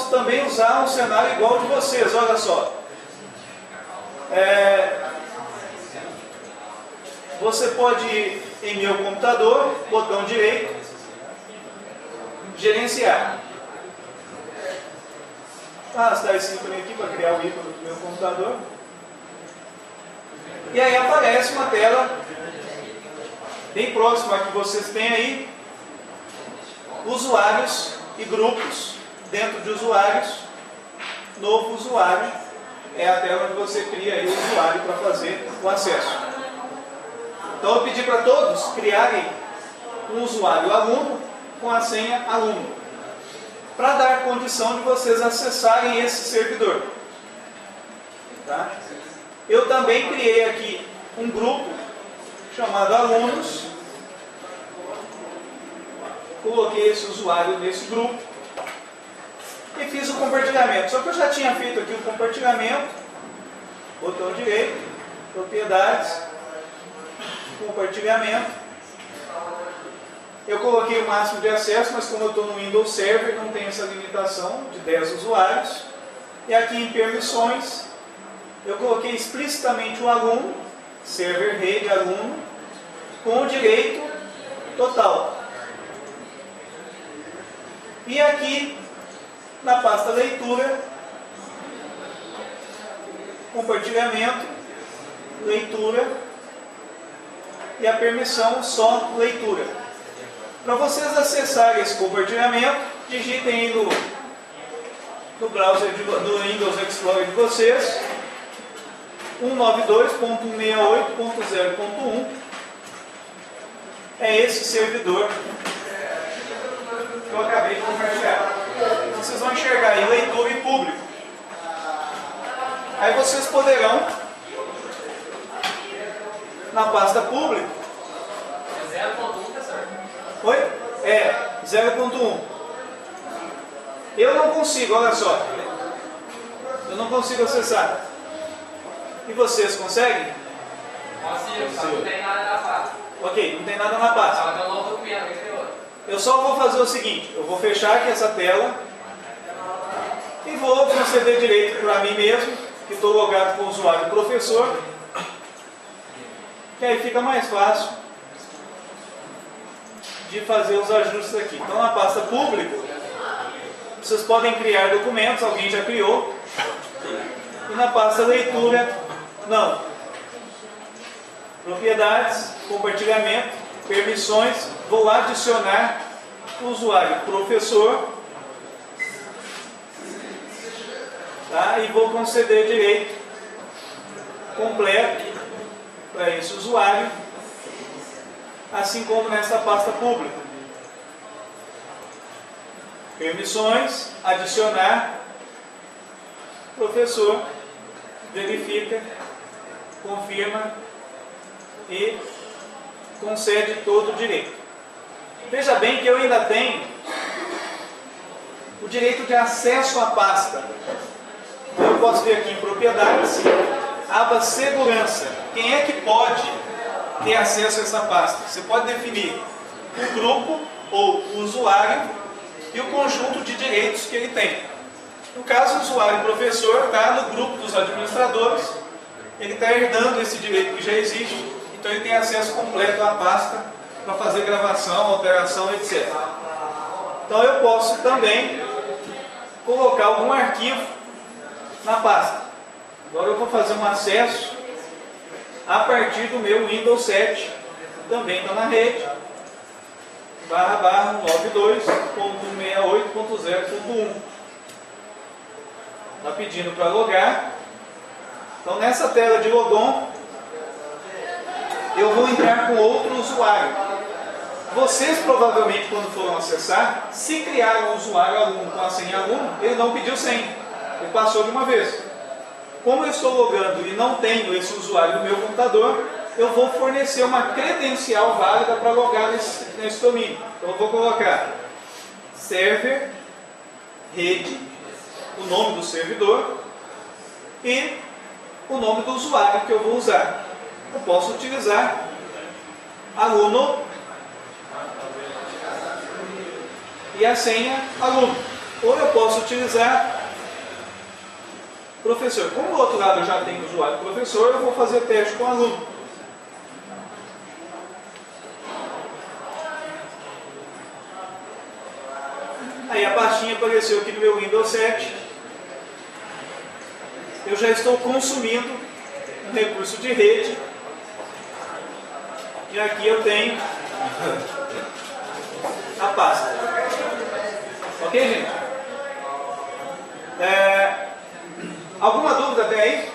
posso também usar um cenário igual de vocês, olha só. Você pode ir em meu computador, botão direito, gerenciar. Arrastar esse ícone aqui para criar o ícone do meu computador. E aí aparece uma tela bem próxima que vocês têm aí, usuários e grupos. Dentro de usuários, novo usuário, é a tela onde você cria aí o usuário para fazer o acesso. Então eu pedi para todos criarem um usuário aluno com a senha aluno, para dar condição de vocês acessarem esse servidor. Tá? Eu também criei aqui um grupo chamado alunos, coloquei esse usuário nesse grupo e fiz o compartilhamento. Só que eu já tinha feito aqui o compartilhamento, botão direito, propriedades, compartilhamento. Eu coloquei o máximo de acesso, mas como eu estou no Windows Server, não tem essa limitação de 10 usuários. E aqui em permissões, eu coloquei explicitamente o aluno, server rede aluno, com o direito total. E aqui, na pasta leitura, compartilhamento, leitura, e a permissão só leitura. Para vocês acessarem esse compartilhamento, digitem aí no browser do Windows Explorer de vocês, 192.168.0.1. É esse servidor que eu acabei de compartilhar. Vocês vão enxergar aí leitura e público. Aí vocês poderão, na pasta público, 0.1, professor? oi? 0.1. Eu não consigo, olha só. Eu não consigo acessar. E vocês conseguem? Consigo, só não tem nada na pasta. Ok, não tem nada na pasta. Só tem um novo documento que criou. Eu só vou fazer o seguinte, eu vou fechar aqui essa tela e vou conceder direito para mim mesmo, que estou logado com o usuário professor, que aí fica mais fácil de fazer os ajustes aqui. Então na pasta público, vocês podem criar documentos, alguém já criou, e na pasta leitura, não. Propriedades, compartilhamento, permissões, vou adicionar o usuário professor, tá? E vou conceder direito completo para esse usuário, assim como nessa pasta pública. Permissões, adicionar, professor, verifica, confirma e concede todo o direito. Veja bem que eu ainda tenho o direito de acesso à pasta. Eu posso ver aqui em propriedades, aba segurança. Quem é que pode ter acesso a essa pasta? Você pode definir o grupo ou o usuário e o conjunto de direitos que ele tem. No caso, o usuário professor está no grupo dos administradores, ele está herdando esse direito que já existe, então ele tem acesso completo à pasta para fazer gravação, alteração, etc. Então eu posso também colocar algum arquivo na pasta. Agora eu vou fazer um acesso a partir do meu Windows 7, também está na rede, //92.168.0.1. Está pedindo para logar. Então nessa tela de logon, eu vou entrar com outro usuário. Vocês provavelmente, quando foram acessar, se criaram um usuário aluno com a senha aluno, ele não pediu senha, ele passou de uma vez. Como eu estou logando e não tenho esse usuário no meu computador, eu vou fornecer uma credencial válida para logar nesse domínio. Então eu vou colocar server, rede, o nome do servidor e o nome do usuário que eu vou usar. Eu posso utilizar aluno e a senha aluno. Ou eu posso utilizar professor. Como do outro lado eu já tenho usuário professor, eu vou fazer teste com aluno. Aí a pastinha apareceu aqui no meu Windows 7. Eu já estou consumindo um recurso de rede. E aqui eu tenho a pasta. Ok, gente? Alguma dúvida até aí?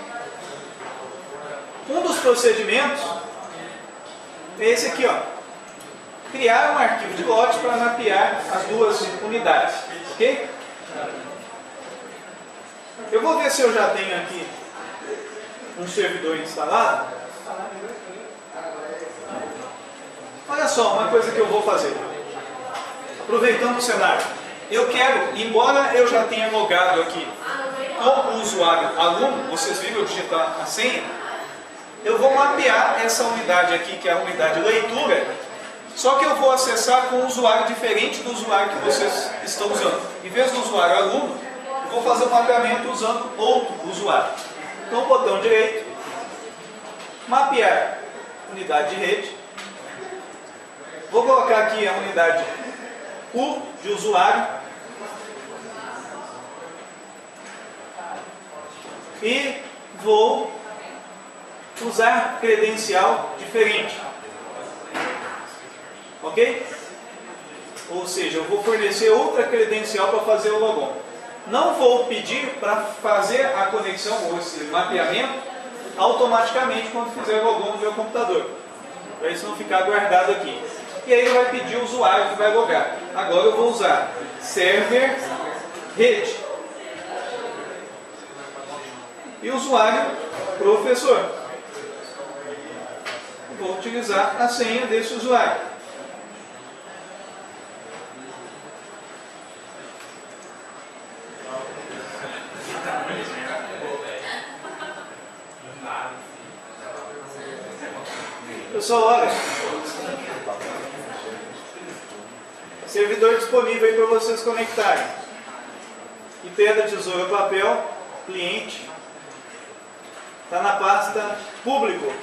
Um dos procedimentos é esse aqui, ó. Criar um arquivo de lote para mapear as duas unidades. Ok? Eu vou ver se eu já tenho aqui um servidor instalado. Olha só, uma coisa que eu vou fazer. Aproveitando o cenário. Eu quero, embora eu já tenha logado aqui com o usuário aluno, vocês viram eu digitar a senha, eu vou mapear essa unidade aqui, que é a unidade leitura, só que eu vou acessar com um usuário diferente do usuário que vocês estão usando. Em vez do usuário aluno, eu vou fazer o mapeamento usando outro usuário. Então, o botão direito, mapear unidade de rede. Vou colocar aqui a unidade U de usuário. E vou usar credencial diferente. Ok? Ou seja, eu vou fornecer outra credencial para fazer o logon. Não vou pedir para fazer a conexão ou esse mapeamento automaticamente quando fizer o logon no meu computador. Para isso não ficar guardado aqui. E aí ele vai pedir o usuário que vai logar. Agora eu vou usar server rede. E usuário professor. Vou utilizar a senha desse usuário. Pessoal, olha, servidor disponível aí para vocês conectarem. E pedra, tesoura, papel, cliente, está na pasta público.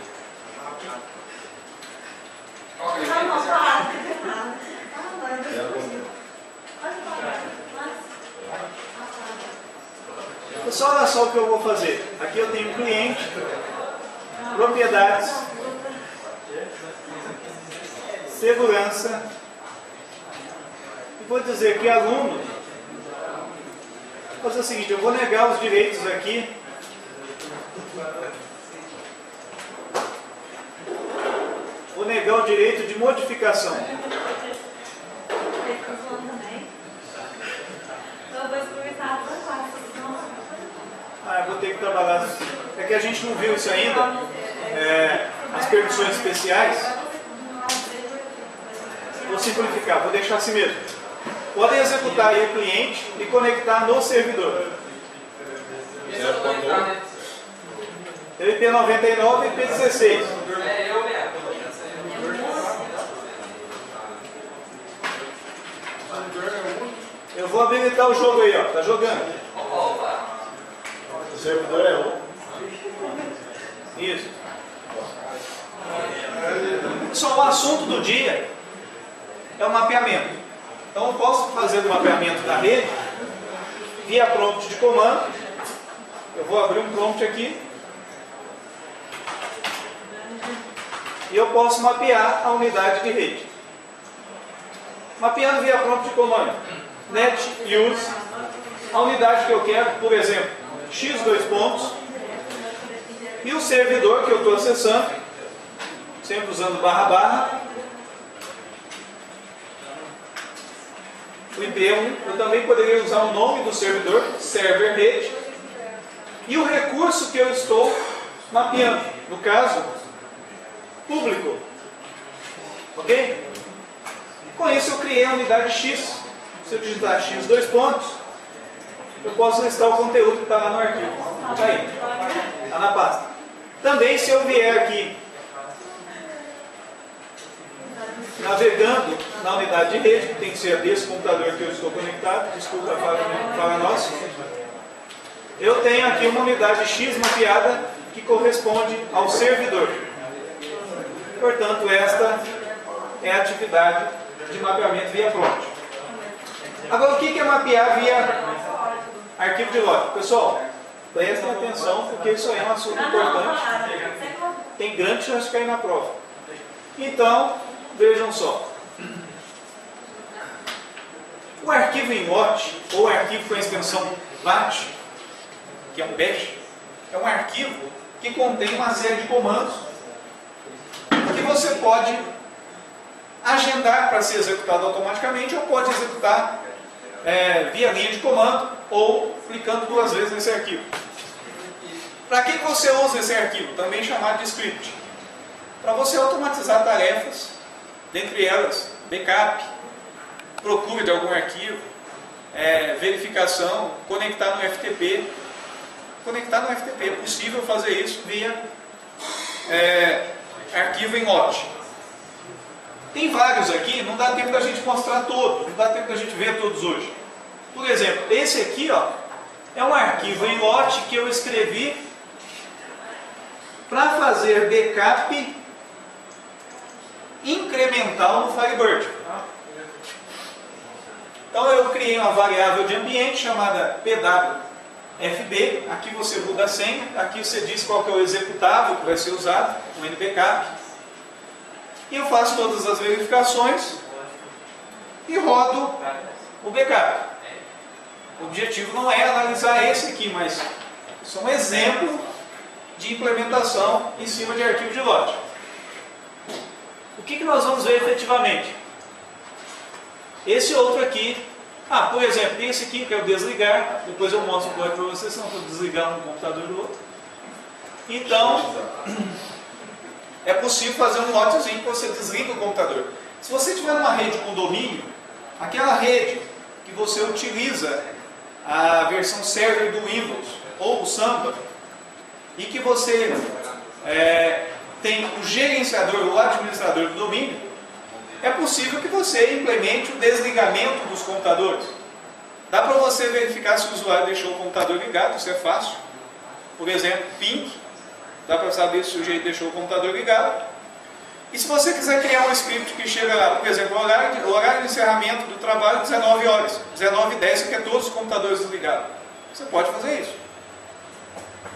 Pessoal, olha só o que eu vou fazer. Aqui eu tenho cliente, propriedades, segurança, e vou dizer que aluno, vou fazer o seguinte, eu vou negar os direitos aqui, vou negar o direito de modificação. Eu vou ter que trabalhar. É que a gente não viu isso ainda. As permissões especiais. Vou simplificar, vou deixar assim mesmo. Podem executar aí o cliente e conectar no servidor. IP99 e IP16. Eu vou habilitar o jogo aí, ó. Tá jogando. O servidor é um. Isso. Só o assunto do dia é o mapeamento. Então eu posso fazer o mapeamento da rede via prompt de comando. Eu vou abrir um prompt aqui. E eu posso mapear a unidade de rede. Mapeando via prompt de comando. Net use. A unidade que eu quero, por exemplo, x2 pontos. E o servidor que eu estou acessando, sempre usando //, o IP1, eu também poderia usar o nome do servidor, server rede, e o recurso que eu estou mapeando, no caso, público. Ok? Com isso eu criei a unidade X. Se eu digitar x2 pontos, eu posso listar o conteúdo que está lá no arquivo. Está aí. Está na pasta. Também, se eu vier aqui navegando na unidade de rede, que tem que ser desse computador que eu estou conectado, desculpa, fala nossa. Eu tenho aqui uma unidade X mapeada que corresponde ao servidor. Portanto, esta é a atividade de mapeamento via prompt. Agora, o que é mapear via arquivo de log? Pessoal, prestem atenção, porque isso aí é um assunto importante. Tem grande chance de cair na prova. Então, vejam só. O arquivo em WAT, ou arquivo com a extensão VAT, que é um bash, é um arquivo que contém uma série de comandos que você pode agendar para ser executado automaticamente, ou pode executar via linha de comando, ou clicando 2 vezes nesse arquivo. Para que você usa esse arquivo? Também chamado de script. Para você automatizar tarefas, dentre elas backup, procura de algum arquivo, verificação, conectar no FTP. Conectar no FTP, é possível fazer isso via arquivo em WAT. Tem vários aqui, não dá tempo da gente mostrar todos, não dá tempo da gente ver todos hoje. Por exemplo, esse aqui é um arquivo em WAT que eu escrevi para fazer backup incremental no Firebird. Então eu criei uma variável de ambiente chamada pwfb, aqui você muda a senha, aqui você diz qual que é o executável que vai ser usado, o nbackup, e eu faço todas as verificações e rodo o backup. O objetivo não é analisar esse aqui, mas isso é um exemplo de implementação em cima de arquivo de log. O que nós vamos ver efetivamente? Esse outro aqui, por exemplo, esse aqui que é o desligar, depois eu mostro o código para vocês, senão eu vou desligar um computador do outro. Então, é possível fazer um lotezinho que você desliga o computador. Se você tiver uma rede com domínio, aquela rede que você utiliza a versão server do Windows ou o Samba, e que você tem o gerenciador ou administrador do domínio, é possível que você implemente o desligamento dos computadores. Dá para você verificar se o usuário deixou o computador ligado, isso é fácil. Por exemplo, ping, dá para saber se o sujeito deixou o computador ligado. E se você quiser criar um script que chega lá, por exemplo, o horário de encerramento do trabalho 19 horas, 19h10, você quer todos os computadores desligados. Você pode fazer isso.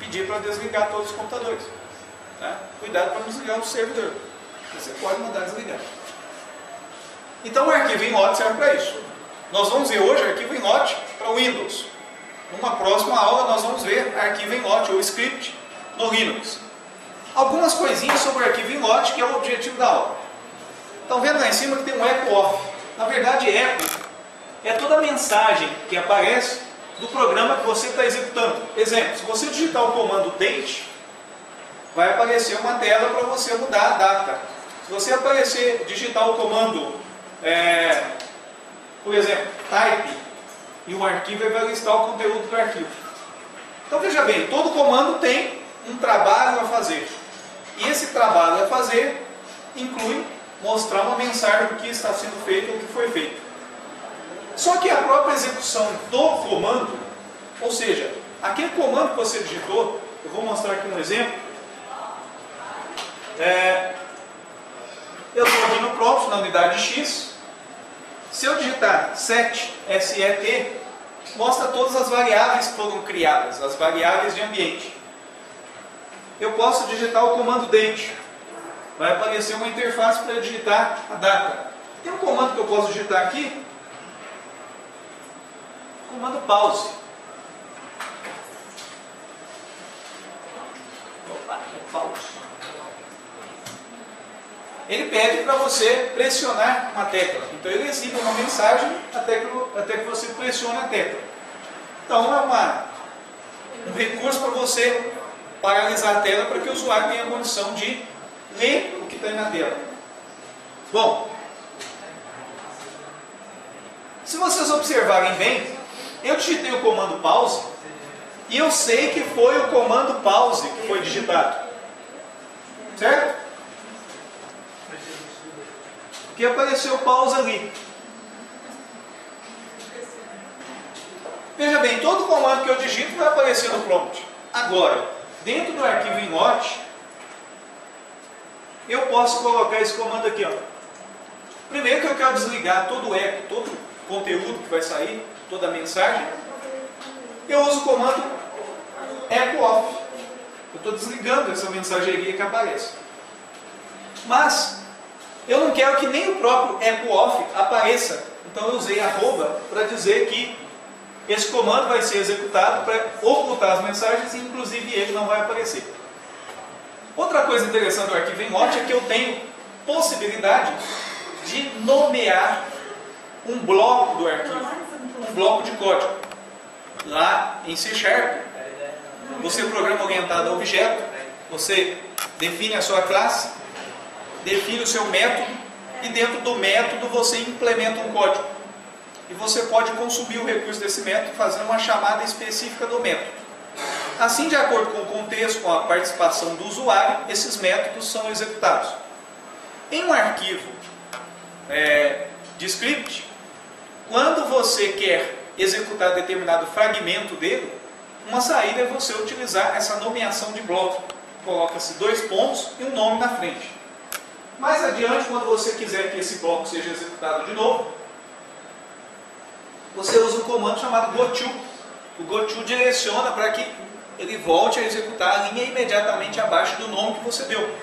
Pedir para desligar todos os computadores. Tá? Cuidado para não desligar o servidor. Você pode mandar desligar. Então o arquivo em LOT serve para isso. Nós vamos ver hoje arquivo em LOT para Windows. Numa próxima aula nós vamos ver arquivo em LOT ou script no Linux. Algumas coisinhas sobre o arquivo em LOT, que é o objetivo da aula. Estão vendo lá em cima que tem um echo off. Na verdade, echo é toda a mensagem que aparece do programa que você está executando. Exemplo, se você digitar o comando date, vai aparecer uma tela para você mudar a data. Se você digitar o comando, por exemplo, type, e o arquivo vai listar o conteúdo do arquivo. Então veja bem, todo comando tem um trabalho a fazer. E esse trabalho a fazer inclui mostrar uma mensagem do que está sendo feito ou o que foi feito. Só que a própria execução do comando, ou seja, aquele comando que você digitou, eu vou mostrar aqui um exemplo. Eu estou aqui no prompt, na unidade X. Se eu digitar set, set, mostra todas as variáveis que foram criadas, as variáveis de ambiente. Eu posso digitar o comando date. Vai aparecer uma interface para digitar a data. Tem um comando que eu posso digitar aqui. Comando pause. Pause. Ele pede para você pressionar uma tecla. Então ele exibe uma mensagem até que você pressione a tecla. Então é um recurso para você paralisar a tela para que o usuário tenha a condição de ler o que está aí na tela. Bom, se vocês observarem bem, eu digitei o comando pause e eu sei que foi o comando pause que foi digitado. Certo? que apareceu pausa ali. Veja bem, todo comando que eu digito vai aparecer no prompt. Agora, dentro do arquivo inot, eu posso colocar esse comando aqui. Ó. Primeiro que eu quero desligar todo o eco, todo o conteúdo que vai sair, toda a mensagem, eu uso o comando echo off. Eu estou desligando essa mensageria que aparece. Mas eu não quero que nem o próprio echo off apareça. Então eu usei arroba para dizer que esse comando vai ser executado para ocultar as mensagens e inclusive ele não vai aparecer. Outra coisa interessante do arquivo inot é que eu tenho possibilidade de nomear um bloco do arquivo, um bloco de código. Lá em C#, você programa orientado a objeto, você define a sua classe, define o seu método e dentro do método você implementa um código. E você pode consumir o recurso desse método fazendo uma chamada específica do método. Assim, de acordo com o contexto, com a participação do usuário, esses métodos são executados. Em um arquivo de script, quando você quer executar determinado fragmento dele, uma saída é você utilizar essa nomeação de bloco. Coloca-se 2 pontos e um nome na frente. Mais adiante, quando você quiser que esse bloco seja executado de novo, você usa um comando chamado goto. O goto direciona para que ele volte a executar a linha imediatamente abaixo do nome que você deu.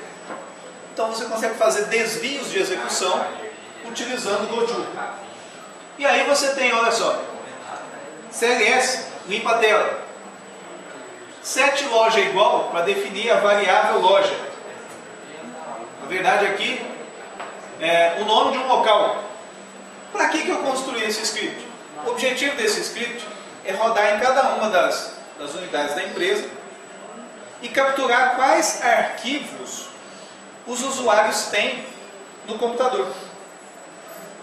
Então você consegue fazer desvios de execução utilizando o goto. E aí você tem, olha só, CLS, limpa a tela. Set loja igual para definir a variável loja. Na verdade aqui é o nome de um local. Para que eu construí esse script? O objetivo desse script é rodar em cada uma das unidades da empresa e capturar quais arquivos os usuários têm no computador.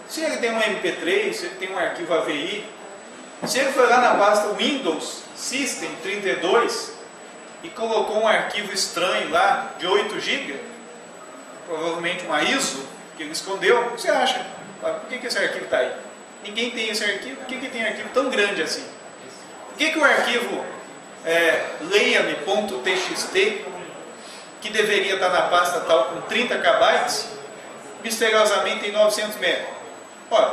Se ele tem um MP3, se ele tem um arquivo AVI, se ele foi lá na pasta Windows System 32 e colocou um arquivo estranho lá de 8 GB, provavelmente uma ISO que ele escondeu, o que você acha? Por que esse arquivo está aí? Ninguém tem esse arquivo, por que tem arquivo tão grande assim? Por que o arquivo leia-me.txt, que deveria estar na pasta tal com 30 KB, misteriosamente tem 900 MB?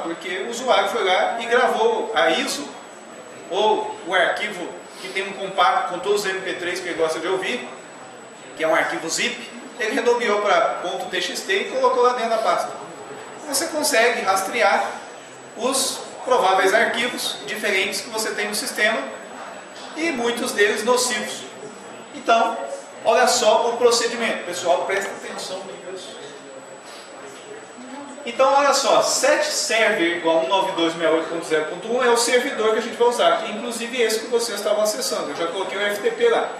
Porque o usuário foi lá e gravou a ISO, ou o arquivo que tem um compacto com todos os MP3 que ele gosta de ouvir, que é um arquivo zip, ele renomeou para .txt e colocou lá dentro da pasta. Você consegue rastrear os prováveis arquivos diferentes que você tem no sistema e muitos deles nocivos. Então, olha só o procedimento. Pessoal, presta atenção nisso. Então, olha só, setServer igual 192.68.0.1 é o servidor que a gente vai usar, que é inclusive esse que você estava acessando. Eu já coloquei o FTP lá.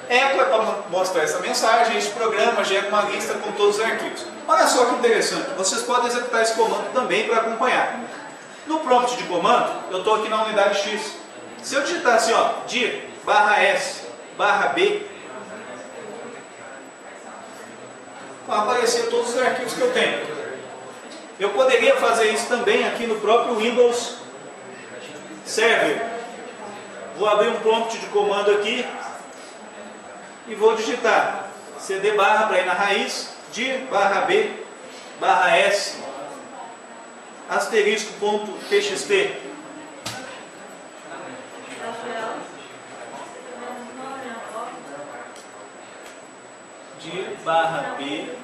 Echo é para mostrar essa mensagem, esse programa gera uma lista com todos os arquivos. Olha só que interessante, vocês podem executar esse comando também para acompanhar. No prompt de comando, eu estou aqui na unidade X. Se eu digitar assim, ó, dir/s/b, vai aparecer todos os arquivos que eu tenho. Eu poderia fazer isso também aqui no próprio Windows Server. Vou abrir um prompt de comando aqui e vou digitar cd barra para ir na raiz, dir/b/s asterisco.txt. dir/b/s.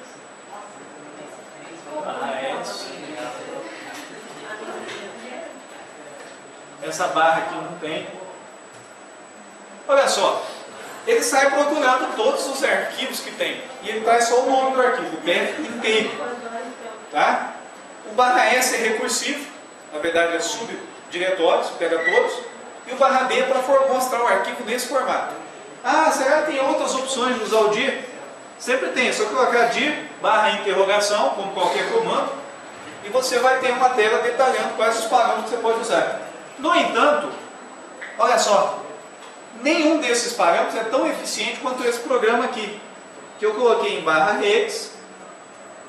Essa barra aqui não tem. Olha só, ele sai procurando todos os arquivos que tem e ele traz só o nome do arquivo, o path inteiro, tá? O /s é recursivo, na verdade é subdiretórios, pega todos, e o /b é para mostrar o arquivo nesse formato. Ah, será que tem outras opções de usar o dir? Sempre tem, é só colocar dir/interrogação, como qualquer comando, e você vai ter uma tela detalhando quais os parâmetros que você pode usar. No entanto, olha só, nenhum desses parâmetros é tão eficiente quanto esse programa aqui, que eu coloquei em /redes,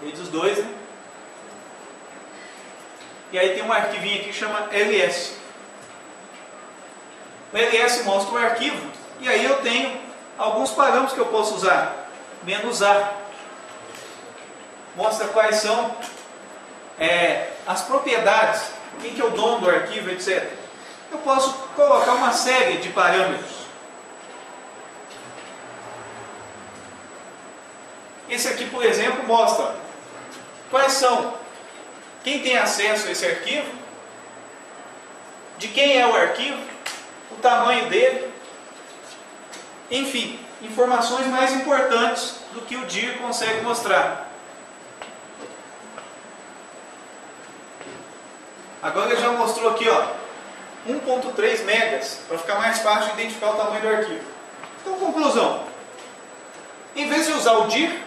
redes 2, né? E aí tem um arquivinho aqui que chama ls. O ls mostra o arquivo, e aí eu tenho alguns parâmetros que eu posso usar. "-a", mostra quais são as propriedades, quem que é o dono do arquivo, etc. Eu posso colocar uma série de parâmetros. Esse aqui, por exemplo, mostra quais são, quem tem acesso a esse arquivo, de quem é o arquivo, o tamanho dele, enfim, informações mais importantes do que o dir consegue mostrar. Agora ele já mostrou aqui, ó, 1.3 megas, para ficar mais fácil de identificar o tamanho do arquivo. Então, conclusão. Em vez de usar o dir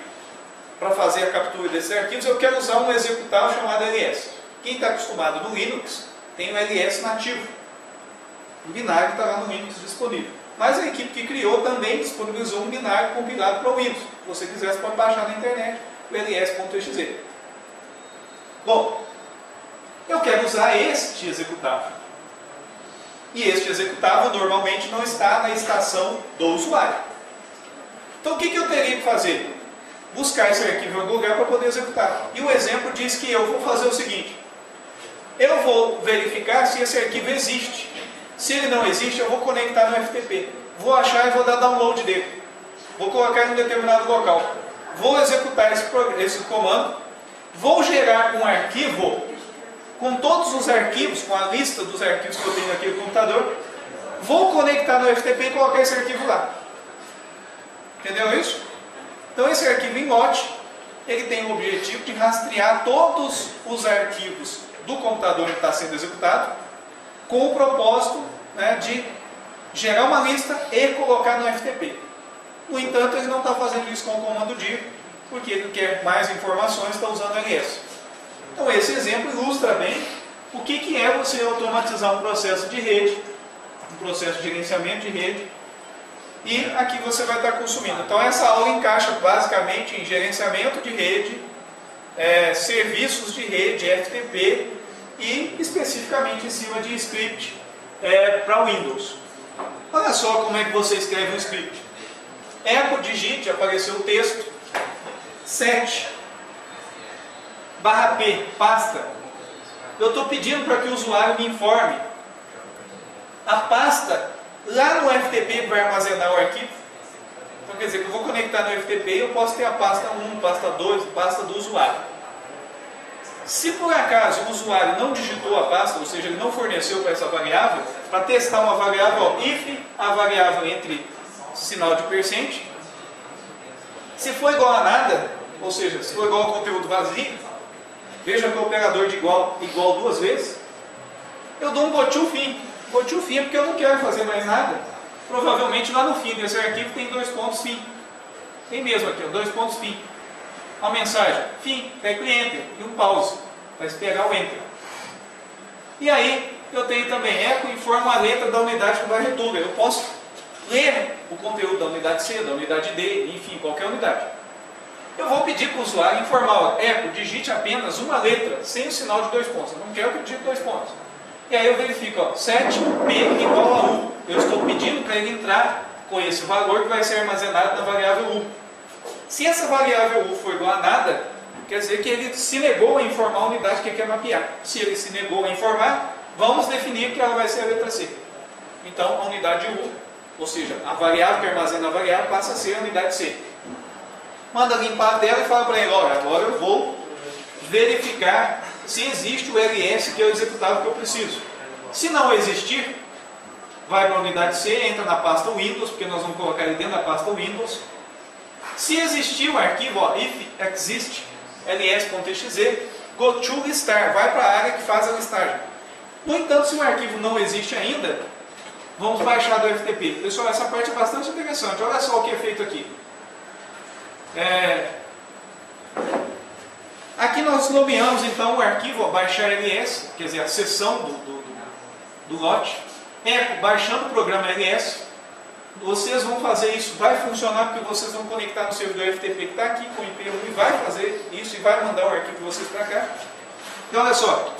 para fazer a captura desses arquivos, eu quero usar um executável chamado ls. Quem está acostumado no Linux, tem o ls nativo. O binário está lá no Linux disponível. Mas a equipe que criou também disponibilizou um binário compilado para o Windows. Se você quiser, você pode baixar na internet o ls.exe. Bom, eu quero usar este executável. E este executável normalmente não está na estação do usuário. Então o que eu teria que fazer? Buscar esse arquivo em algum lugar para poder executar. E o exemplo diz que eu vou fazer o seguinte. Eu vou verificar se esse arquivo existe. Se ele não existe, eu vou conectar no FTP. Vou achar e vou dar download dele. Vou colocar em um determinado local. Vou executar esse comando. Vou gerar um arquivo com todos os arquivos, com a lista dos arquivos que eu tenho aqui no computador. Vou conectar no FTP e colocar esse arquivo lá. Entendeu isso? Então esse arquivo em lote, ele tem o objetivo de rastrear todos os arquivos do computador que está sendo executado, com o propósito, né, de gerar uma lista e colocar no FTP. No entanto, ele não está fazendo isso com o comando dir, porque ele quer mais informações, está usando ls. Então esse exemplo ilustra bem o que é você automatizar um processo de rede, um processo de gerenciamento de rede, e aqui você vai estar consumindo. Então essa aula encaixa basicamente em gerenciamento de rede, serviços de rede, FTP, e especificamente em cima de script para Windows. Olha só como é que você escreve um script. Echo digit, apareceu o texto, 7/P, pasta. Eu estou pedindo para que o usuário me informe a pasta lá no FTP vai armazenar o arquivo. Então quer dizer que eu vou conectar no FTP e eu posso ter a pasta 1, pasta 2, pasta do usuário. Se por acaso o usuário não digitou a pasta, ou seja, ele não forneceu para essa variável, para testar uma variável, ó, if a variável entre sinal de %, se for igual a nada, ou seja, se for igual ao conteúdo vazio, veja que o operador de igual duas vezes, eu dou um gotil fim. Gotil fim é porque eu não quero fazer mais nada. Provavelmente lá no fim desse arquivo tem 2 pontos fim. Tem mesmo aqui, ó, 2 pontos fim. Uma mensagem, fim, tecle enter, e um pause, para esperar o enter. E aí, eu tenho também echo e informa a letra da unidade que varretura. Eu posso ler o conteúdo da unidade C, da unidade D, enfim, qualquer unidade. Eu vou pedir para o usuário informar, ó, echo, digite apenas uma letra, sem o sinal de 2 pontos. Eu não quero que digite 2 pontos. E aí eu verifico, ó, 7P igual a 1. Eu estou pedindo para ele entrar com esse valor que vai ser armazenado na variável U. Se essa variável U for igual a nada, quer dizer que ele se negou a informar a unidade que ele quer mapear. Se ele se negou a informar, vamos definir que ela vai ser a letra C. Então a unidade U, ou seja, a variável que armazena a variável, passa a ser a unidade C. Manda limpar a tela e fala para ele, olha, agora eu vou verificar se existe o ls, que é o executável que eu preciso. Se não existir, vai para a unidade C, entra na pasta Windows, porque nós vamos colocar ele dentro da pasta Windows. Se existir o arquivo, ó, if exist ls.exe, go to listar, vai para a área que faz a listagem. No entanto, se o arquivo não existe ainda, vamos baixar do FTP. Pessoal, essa parte é bastante interessante. Olha só o que é feito aqui. Aqui nós nomeamos então o arquivo, ó, baixar ls, quer dizer, a seção do lote. Echo, baixando o programa ls. Vocês vão fazer isso, vai funcionar porque vocês vão conectar no servidor FTP que está aqui com o IP1 e vai fazer isso e vai mandar o arquivo de vocês para cá. Então olha só,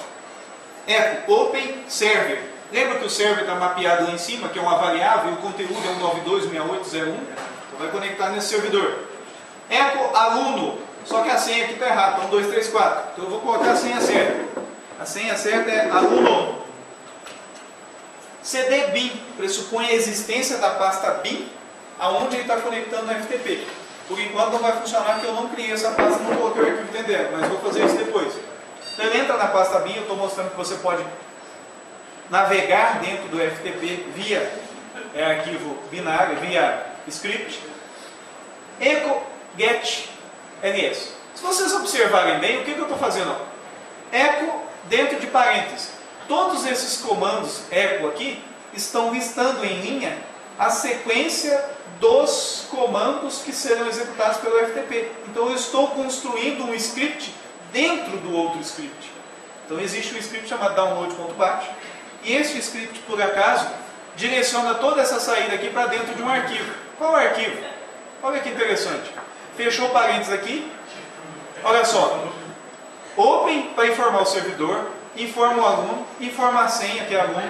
eco open server. Lembra que o server está mapeado lá em cima, que é uma variável, e o conteúdo é 192.68.01? Então vai conectar nesse servidor. Eco aluno, só que a senha aqui está errada, então 1, 2, 3, 4. Então eu vou colocar a senha certa. A senha certa é aluno. CD bin pressupõe a existência da pasta bin, aonde ele está conectando no FTP. Por enquanto não vai funcionar porque eu não criei essa pasta, não coloquei o arquivo dentro dela, mas vou fazer isso depois. Então ele entra na pasta bin, eu estou mostrando que você pode navegar dentro do FTP via arquivo binário, via script. Echo get ls. Se vocês observarem bem, o que eu estou fazendo? Echo dentro de parênteses. Todos esses comandos echo aqui estão listando em linha a sequência dos comandos que serão executados pelo FTP. Então eu estou construindo um script dentro do outro script. Então existe um script chamado download.bat e esse script, por acaso, direciona toda essa saída aqui para dentro de um arquivo. Qual é o arquivo? Olha que interessante. Fechou parênteses aqui. Olha só. Open para informar o servidor, informa o aluno, informa a senha, que é aluno,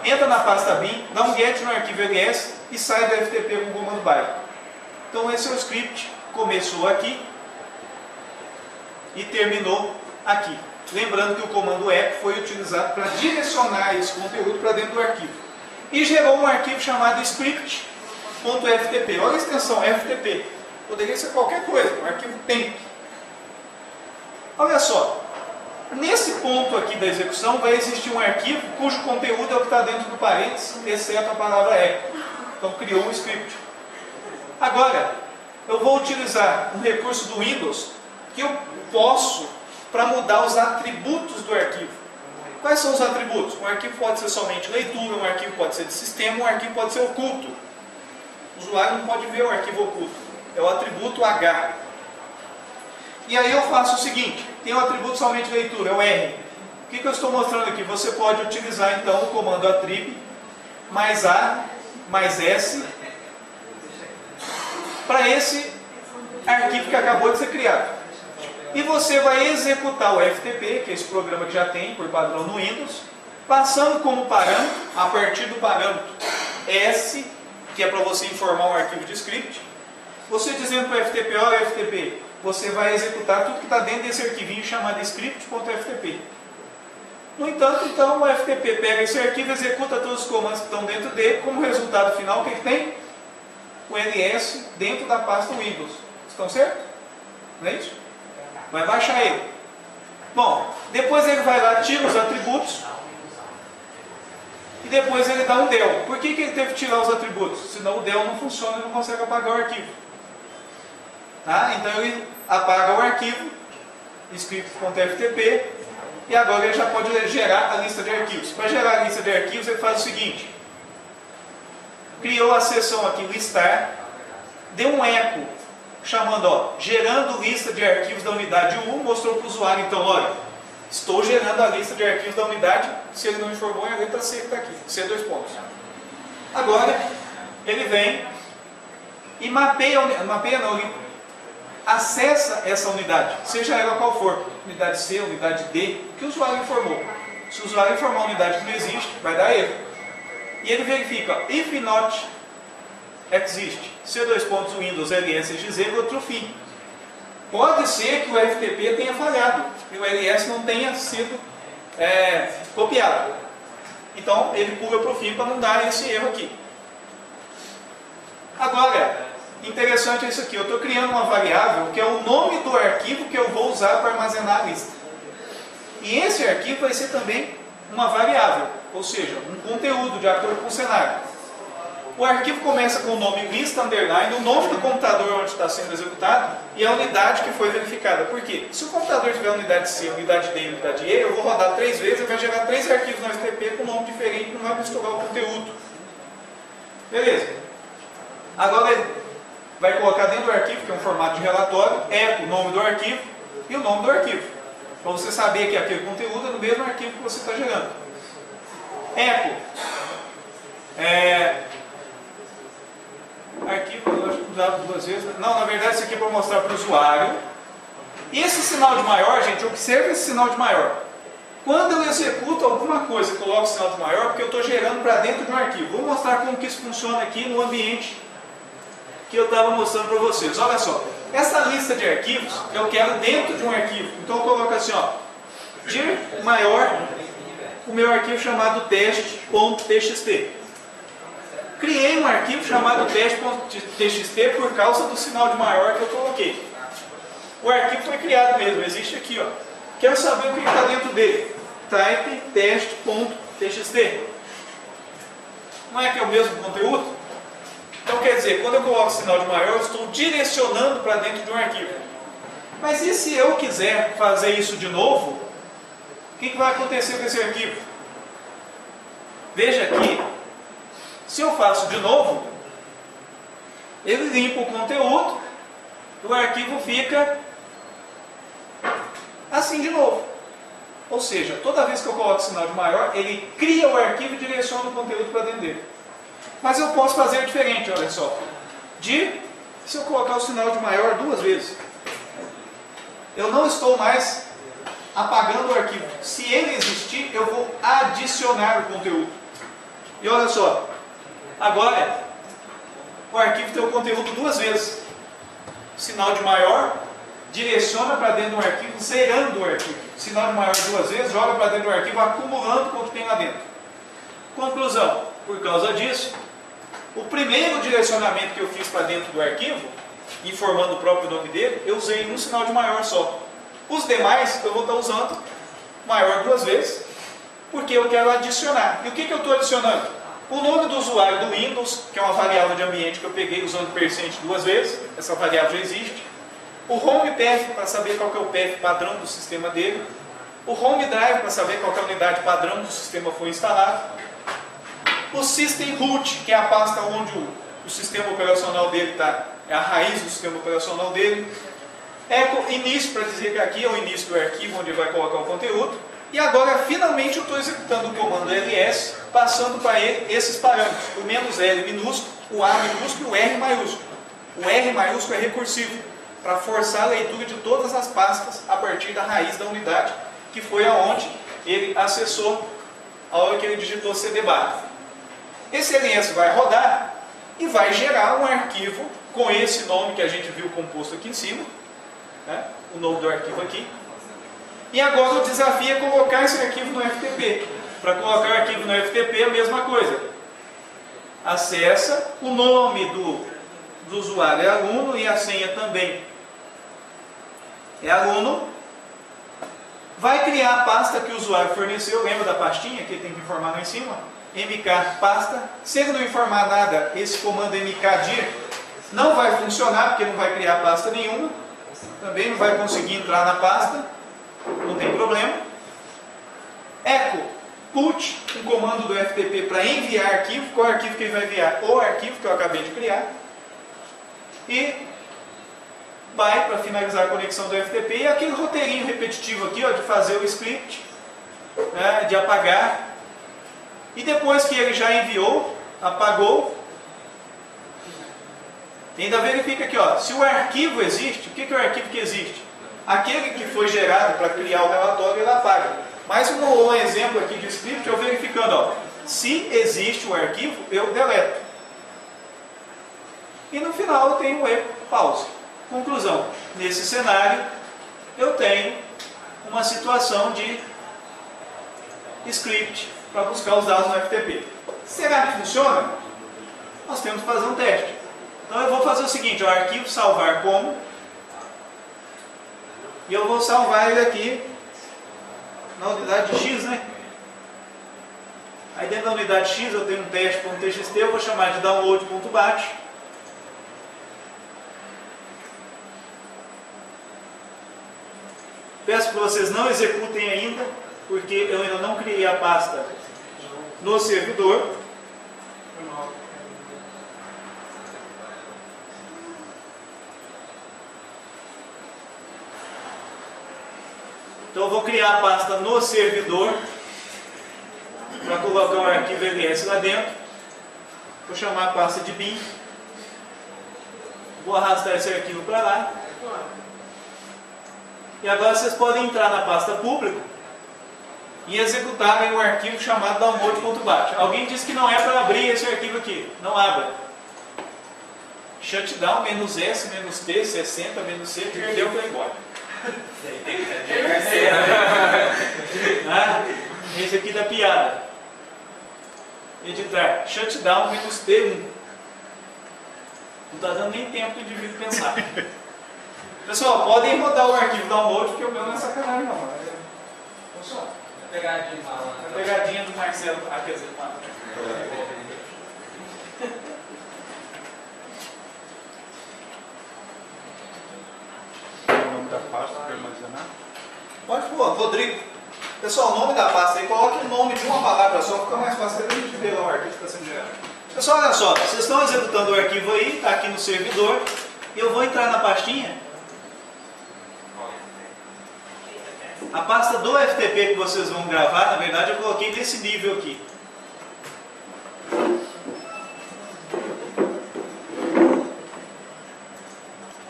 entra na pasta bin, dá um get no arquivo ls e sai do FTP com o comando by. Então esse é o script, começou aqui e terminou aqui. Lembrando que o comando echo foi utilizado para direcionar esse conteúdo para dentro do arquivo. E gerou um arquivo chamado script.ftp. Olha a extensão FTP. Poderia ser qualquer coisa, um arquivo temp. Olha só, nesse ponto aqui da execução vai existir um arquivo cujo conteúdo é o que está dentro do parênteses, exceto a palavra echo. Então criou um script. Agora, eu vou utilizar um recurso do Windows que eu posso para mudar os atributos do arquivo. Quais são os atributos? Um arquivo pode ser somente leitura, um arquivo pode ser de sistema, um arquivo pode ser oculto. O usuário não pode ver o arquivo oculto. É o atributo H. E aí eu faço o seguinte, tem o atributo somente leitura, é o R. O que eu estou mostrando aqui? Você pode utilizar então o comando attrib mais A mais S para esse arquivo que acabou de ser criado. E você vai executar o FTP, que é esse programa que já tem por padrão no Windows, passando como parâmetro, a partir do parâmetro S, que é para você informar um arquivo de script, você dizendo para o FTP, olha FTP, você vai executar tudo que está dentro desse arquivinho chamado script.ftp. No entanto, então, o FTP pega esse arquivo e executa todos os comandos que estão dentro dele, como resultado final, o que tem? O ls dentro da pasta Windows. Estão certo? Não é isso? Vai baixar ele. Bom, depois ele vai lá, tira os atributos e depois ele dá um del. Por que ele teve que tirar os atributos? Senão o del não funciona, ele não consegue apagar o arquivo. Tá? Então ele apaga o arquivo script.ftp e agora ele já pode gerar a lista de arquivos. Para gerar a lista de arquivos ele faz o seguinte: criou a seção aqui listar, deu um eco chamando, ó, gerando lista de arquivos da unidade 1, mostrou para o usuário, então, olha, estou gerando a lista de arquivos da unidade, se ele não informou, é a letra C que está aqui, C dois pontos. Agora, ele vem e mapeia não, ele acessa essa unidade, seja ela qual for, unidade C, unidade D, o que o usuário informou. Se o usuário informar uma unidade que não existe, vai dar erro. E ele verifica, ó, if not exist, C dois pontos Windows LSXZ, outro fim. Pode ser que o FTP tenha falhado e o LS não tenha sido copiado. Então ele pula para o fim para não dar esse erro aqui. Agora, interessante é isso aqui, eu estou criando uma variável que é o nome do arquivo que eu vou usar para armazenar a lista. E esse arquivo vai ser também uma variável, ou seja, um conteúdo de acordo com o cenário. O arquivo começa com o nome lista underline, o nome do computador onde está sendo executado e a unidade que foi verificada. Por quê? Se o computador tiver unidade C, unidade D e unidade E, eu vou rodar 3 vezes e vai gerar 3 arquivos no FTP com nome diferente, que não vai misturar o conteúdo. Beleza. Agora ele vai colocar dentro do arquivo, que é um formato de relatório, echo, o nome do arquivo e o nome do arquivo. Para você saber que aquele conteúdo é no mesmo arquivo que você está gerando. Echo. Arquivo, eu acho que usado 2 vezes. Não, na verdade isso aqui é para mostrar para o usuário. E esse sinal de maior, gente, observe esse sinal de maior. Quando eu executo alguma coisa e coloco sinal de maior, porque eu estou gerando para dentro de um arquivo. Vou mostrar como que isso funciona aqui no ambiente que eu estava mostrando para vocês. Olha só, essa lista de arquivos eu quero dentro de um arquivo. Então eu coloco assim, ó, dir maior, o meu arquivo chamado teste.txt. Criei um arquivo chamado teste.txt por causa do sinal de maior que eu coloquei. O arquivo foi criado mesmo, existe aqui, ó. Quero saber o que está dentro dele. Type teste.txt. Não é que é o mesmo conteúdo? Então quer dizer, quando eu coloco sinal de maior, eu estou direcionando para dentro de um arquivo. Mas e se eu quiser fazer isso de novo? O que vai acontecer com esse arquivo? Veja aqui, se eu faço de novo, ele limpa o conteúdo, o arquivo fica assim de novo. Ou seja, toda vez que eu coloco sinal de maior, ele cria o arquivo e direciona o conteúdo para dentro dele. Mas eu posso fazer diferente, olha só. Se eu colocar o sinal de maior 2 vezes, eu não estou mais apagando o arquivo. Se ele existir, eu vou adicionar o conteúdo. E olha só, agora o arquivo tem o conteúdo 2 vezes. Sinal de maior direciona para dentro do arquivo, zerando o arquivo. Sinal de maior 2 vezes, joga para dentro do arquivo, acumulando com o que tem lá dentro. Conclusão, por causa disso, o primeiro direcionamento que eu fiz para dentro do arquivo, informando o próprio nome dele, eu usei um sinal de maior só. Os demais eu vou estar usando maior 2 vezes, porque eu quero adicionar. E o que eu estou adicionando? O nome do usuário do Windows, que é uma variável de ambiente que eu peguei usando percent 2 vezes, essa variável já existe. O home path, para saber qual que é o path padrão do sistema dele. O home drive, para saber qual que é a unidade padrão do sistema foi instalado. O system root, que é a pasta onde o sistema operacional dele está, é a raiz do sistema operacional dele. Echo início, para dizer que aqui é o início do arquivo onde vai colocar o conteúdo. E agora, finalmente, eu estou executando o comando ls, passando para ele esses parâmetros. O "-l" minúsculo, o "a" minúsculo e o "r" maiúsculo. O "r" maiúsculo é recursivo, para forçar a leitura de todas as pastas a partir da raiz da unidade, que foi aonde ele acessou a hora que ele digitou cdbar. Esse ls vai rodar e vai gerar um arquivo com esse nome que a gente viu composto aqui em cima, né? O nome do arquivo aqui. E agora o desafio é colocar esse arquivo no FTP. Para colocar o arquivo no FTP, a mesma coisa. Acessa, o nome do usuário é aluno e a senha também é aluno. Vai criar a pasta que o usuário forneceu, lembra da pastinha que ele tem que informar lá em cima? mk pasta. Se ele não informar nada, esse comando mkdir não vai funcionar, porque não vai criar pasta nenhuma. Também não vai conseguir entrar na pasta. Não tem problema. Echo put, um comando do FTP para enviar arquivo. Qual é o arquivo que ele vai enviar? O arquivo que eu acabei de criar. E vai para finalizar a conexão do FTP. E aquele roteirinho repetitivo aqui, ó, de fazer o script, né, de apagar. E depois que ele já enviou, apagou, ainda verifica aqui, ó, se o arquivo existe. O que é o arquivo que existe? Aquele que foi gerado para criar o relatório, ele apaga. Mais um exemplo aqui de script, eu verificando, ó, se existe o arquivo, eu deleto. E no final eu tenho o echo pause. Conclusão, nesse cenário eu tenho uma situação de script para buscar os dados no FTP. Será que funciona? Nós temos que fazer um teste. Então eu vou fazer o seguinte, o arquivo salvar como, e eu vou salvar ele aqui na unidade X, né? Aí dentro da unidade X eu tenho um teste.txt, eu vou chamar de download.bat. Peço que vocês não executem ainda, porque eu ainda não criei a pasta no servidor. Então eu vou criar a pasta no servidor para colocar o arquivo ls lá dentro. Vou chamar a pasta de bin. Vou arrastar esse arquivo para lá. E agora vocês podem entrar na pasta pública e executarem um arquivo chamado download.bat. Alguém disse que não é para abrir esse arquivo aqui. Não abra. Shutdown, "-s, "-t", 60, "-c", perdeu o Playboy. Esse aqui da piada. Editar. Shutdown, "-t", 1. Não está dando nem tempo do indivíduo pensar. Pessoal, podem rodar o arquivo download, porque o meu não é sacanagem não. Pessoal, Pegadinha, a pegadinha do Marcelo. Quer dizer, O nome da pasta para armazenar? pode pôr, Rodrigo. Pessoal, o nome da pasta aí, coloque o nome de uma palavra só, fica mais fácil a gente ver lá o arquivo que está sendo gerado. Pessoal, olha só, vocês estão executando o arquivo aí, está aqui no servidor, e eu vou entrar na pastinha. A pasta do FTP que vocês vão gravar, na verdade eu coloquei nesse nível aqui.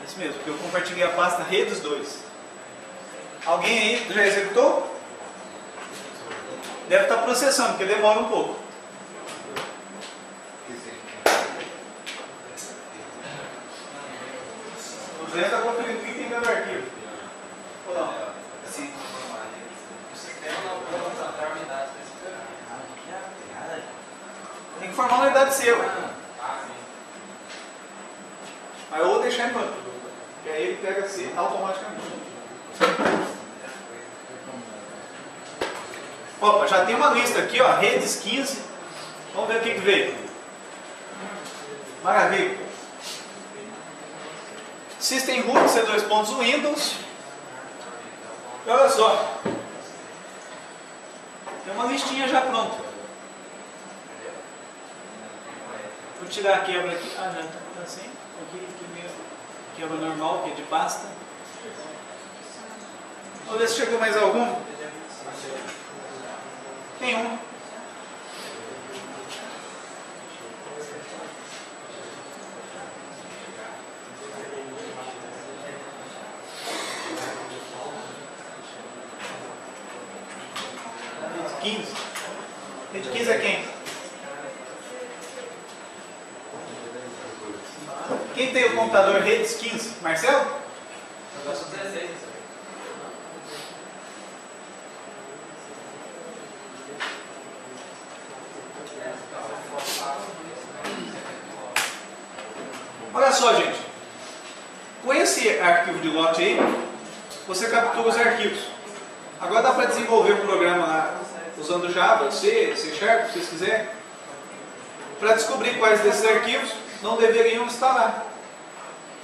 Esse mesmo, porque eu compartilhei a pasta Redes 2. Alguém aí já executou? Deve estar processando, porque demora um pouco. O Zé está conferindo o item do arquivo. Ou não? Sim. O sistema não pode contratar a unidade específica. Tem que formar uma unidade seu. Sim. Mas eu vou deixar em banco. Que aí ele pega assim automaticamente. Opa, já tem uma lista aqui, ó, redes 15. Vamos ver o que veio. Maravilha. System root, C2 Windows. E olha só. Tem uma listinha já pronta. Vou tirar a quebra aqui. Ah, não, tá assim. Aqui mesmo. Quebra normal, que é de pasta. Vamos ver se chegou mais algum. Tem um. Rede 15. Rede 15 é quem? Quem tem o computador Redes 15? Marcelo? Eu sou 16. Olha só, gente. Com esse arquivo de lote aí, você captura os arquivos. Agora dá para desenvolver um programa lá, usando Java, C, C#, se vocês quiserem, para descobrir quais desses arquivos não deveriam instalar.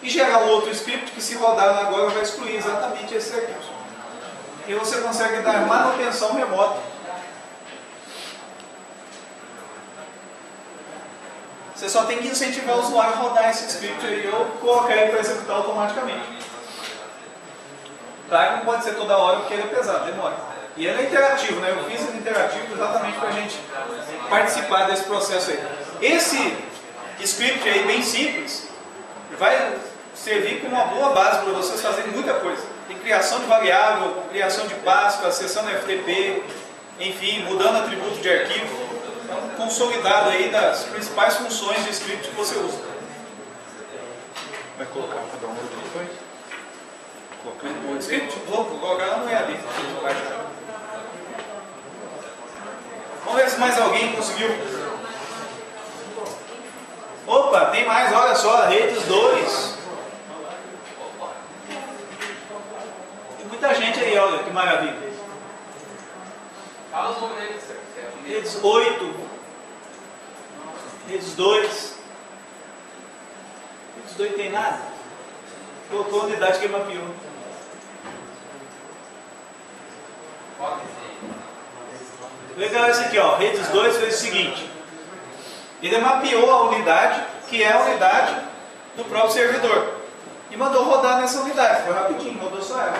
E gerar um outro script que, se rodar agora, vai excluir exatamente esses arquivos. E você consegue dar manutenção remota. Você só tem que incentivar o usuário a rodar esse script aí ou colocar ele para executar automaticamente. Claro que não pode ser toda hora porque ele é pesado, demora. E ele é interativo, né? Eu fiz ele interativo exatamente para a gente participar desse processo aí. Esse script aí, bem simples, vai servir como uma boa base para vocês fazerem muita coisa. Tem criação de variável, criação de Páscoa, acessando FTP, enfim, mudando atributo de arquivo. Consolidado aí das principais funções de script que você usa. Vai colocar o download depois? Colocando O script? Vou colocar lá no EAD. Vamos ver se mais alguém conseguiu. Opa, tem mais, olha só, Redes 2. Tem muita gente aí, olha que maravilha. Fala os nomes deles, senhor. Redes 8, Redes 2. Redes 2 tem nada? Colocou a unidade que mapeou. Legal esse aqui, ó. Redes 2 fez o seguinte. Ele mapeou a unidade, que é a unidade do próprio servidor. E mandou rodar nessa unidade. Foi rapidinho, rodou só ela.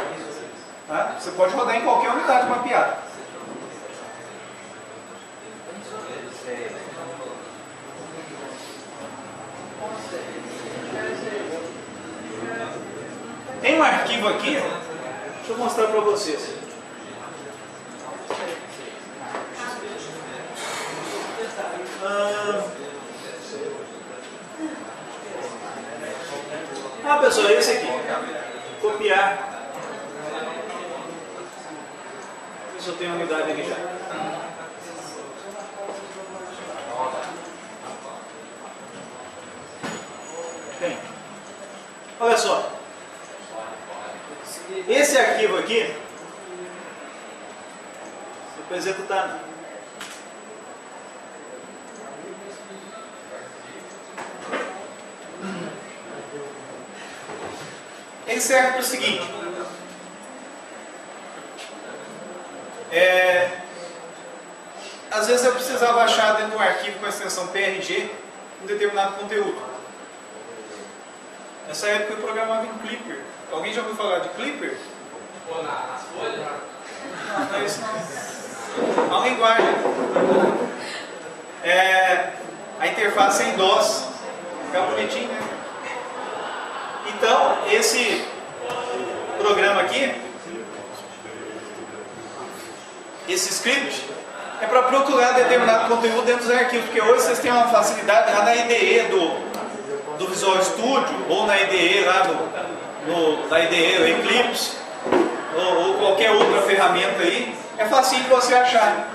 Tá? Você pode rodar em qualquer unidade mapeada. Tem um arquivo aqui, deixa eu mostrar para vocês. Ah, pessoal, esse aqui. Copiar. Isso eu tenho unidade aqui já. Tem. Olha só. Esse arquivo aqui, foi executado. Ele serve para o seguinte. Às vezes eu precisava baixar dentro de um arquivo com a extensão PRG um determinado conteúdo. Nessa época eu programava em Clipper. Alguém já ouviu falar de Clipper? Pô, nas folhas? Não é isso não. É uma linguagem. A interface é em DOS. Fica bonitinho, né? Então, esse programa aqui, esse script, é para procurar determinado conteúdo dentro dos arquivos, porque hoje vocês têm uma facilidade lá na IDE do Visual Studio, ou na IDE lá na IDE, o Eclipse, ou qualquer outra ferramenta aí, é facinho de você achar.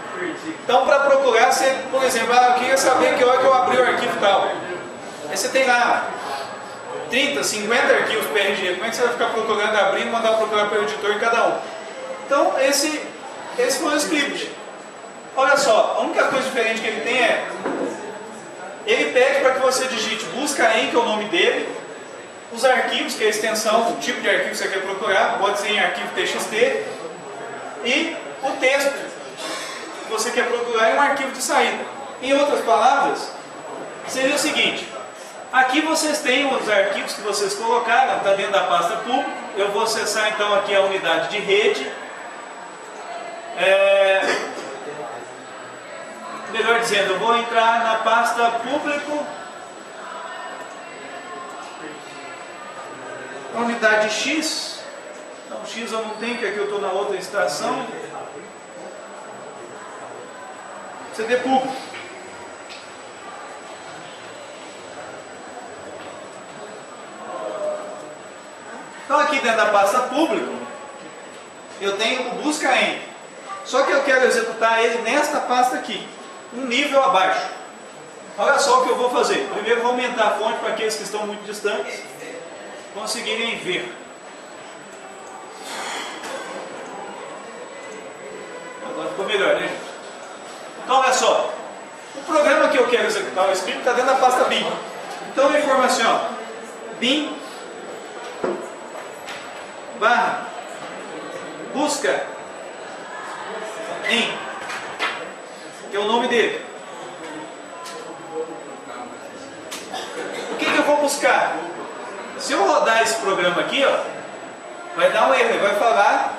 Então, para procurar, você, por exemplo, eu queria saber que hora que eu abri o arquivo tal. Aí você tem lá 30, 50 arquivos PRG, como é que você vai ficar procurando, abrindo e mandar procurar pelo editor em cada um? Então, esse foi o script. Olha só, a única coisa diferente que ele tem é, ele pede para que você digite busca em, que é o nome dele, os arquivos, que é a extensão, o tipo de arquivo que você quer procurar, pode ser em arquivo TXT, e o texto que você quer procurar é um arquivo de saída. Em outras palavras, seria o seguinte: aqui vocês têm os arquivos que vocês colocaram, está dentro da pasta pública. Eu vou acessar então aqui a unidade de rede. Melhor dizendo, eu vou entrar na pasta público, unidade X. Então X eu não tenho, que aqui eu estou na outra estação. CD público. Então aqui dentro da pasta público, eu tenho o busca em. Só que eu quero executar ele nesta pasta aqui, um nível abaixo. Olha só o que eu vou fazer. Primeiro eu vou aumentar a fonte para aqueles que estão muito distantes conseguirem ver. Agora ficou melhor, né? Então olha só. O programa que eu quero executar, o script, está dentro da pasta bin. Então a informação, bin barra busca em, que é o nome dele. O que eu vou buscar? Se eu rodar esse programa aqui, ó, vai dar um erro, ele vai falar.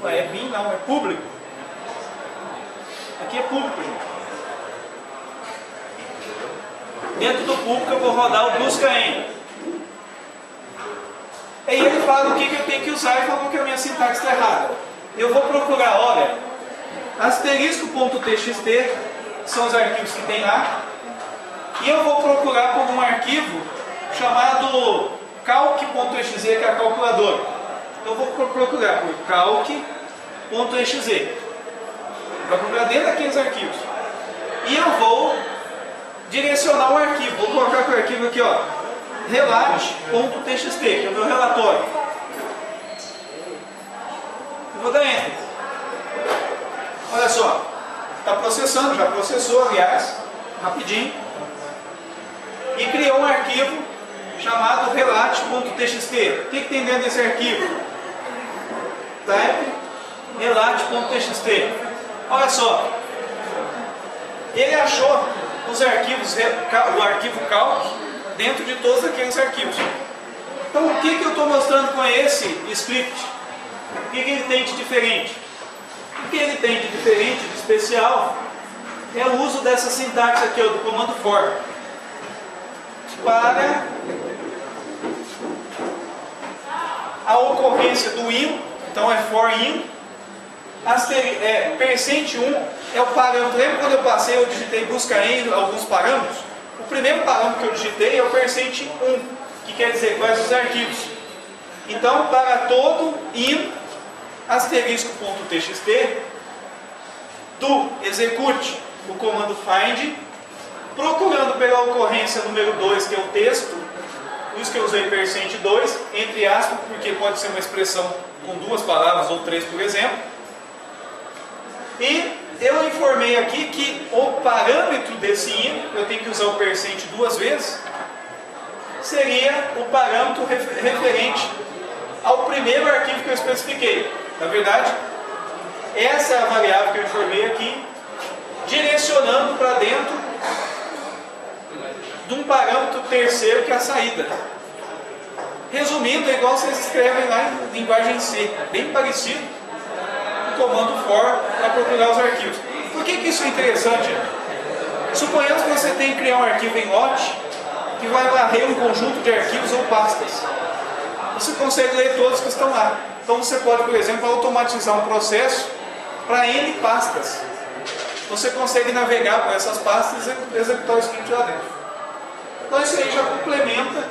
Ué, é bin não, é público. Aqui é público, gente. Dentro do público eu vou rodar o busca em. Aí ele fala o que eu tenho que usar e falou que a minha sintaxe está errada. Eu vou procurar, olha, asterisco.txt são os arquivos que tem lá. E eu vou procurar por um arquivo chamado calc.exe, que é a calculadora. Eu vou procurar por calc.exe. Vou procurar dentro daqueles arquivos. E eu vou direcionar o arquivo. Vou colocar o arquivo aqui, ó, relate.txt, que é o meu relatório. Eu vou dar Enter. Olha só, está processando, já processou, aliás, rapidinho. E criou um arquivo chamado relate.txt. O que tem dentro desse arquivo? Type relate.txt. Olha só, ele achou os arquivos, o arquivo calc dentro de todos aqueles arquivos. Então o que eu estou mostrando com esse script? O que ele tem de diferente? O que ele tem de diferente, de especial, é o uso dessa sintaxe aqui, ó, do comando for. Para a ocorrência do in, então é for in, %1 é o parâmetro. Lembra quando eu digitei busca em alguns parâmetros? O primeiro parâmetro que eu digitei é o percent 1, que quer dizer quais os arquivos. Então, para todo in *.txt, do execute o comando find, procurando pela ocorrência número 2, que é o texto, por isso que eu usei percent 2, entre aspas, porque pode ser uma expressão com 2 palavras ou 3, por exemplo. E eu informei aqui que o parâmetro desse in, eu tenho que usar o percent 2 vezes, seria o parâmetro referente ao primeiro arquivo que eu especifiquei. Na verdade, essa é a variável que eu informei aqui, direcionando para dentro de um parâmetro terceiro que é a saída. Resumindo, é igual vocês escrevem lá em linguagem C, bem parecido com o comando for para procurar os arquivos. Por que isso é interessante? Suponhamos que você tem que criar um arquivo em lote que vai varrer um conjunto de arquivos ou pastas. Você consegue ler todos que estão lá. Então você pode, por exemplo, automatizar um processo para N pastas. Você consegue navegar por essas pastas e executar o script lá dentro. Então isso aí já complementa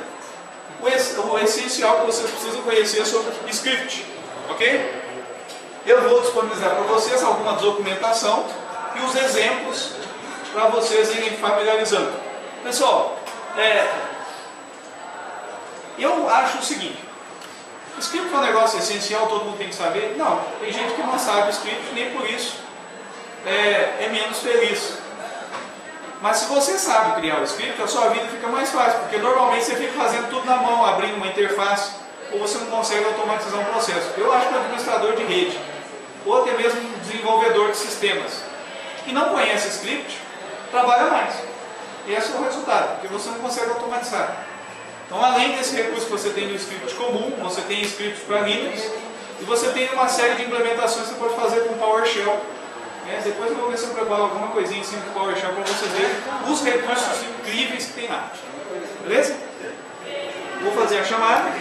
o essencial que vocês precisam conhecer sobre script. Ok? Eu vou disponibilizar para vocês alguma documentação e os exemplos para vocês irem familiarizando. Pessoal, eu acho o seguinte: script é um negócio essencial, todo mundo tem que saber? Não, tem gente que não sabe script, nem por isso é menos feliz. Mas se você sabe criar o script, a sua vida fica mais fácil, porque normalmente você fica fazendo tudo na mão, abrindo uma interface, ou você não consegue automatizar um processo. Eu acho que o administrador de rede, ou até mesmo um desenvolvedor de sistemas, que não conhece script, trabalha mais. E esse é o resultado, porque você não consegue automatizar. Então, além desse recurso que você tem no script comum, você tem scripts para Linux, e você tem uma série de implementações que você pode fazer com PowerShell. Depois eu vou ver se eu preparo alguma coisinha em cima do PowerShell para vocês verem os recursos incríveis que tem lá. Beleza? Vou fazer a chamada.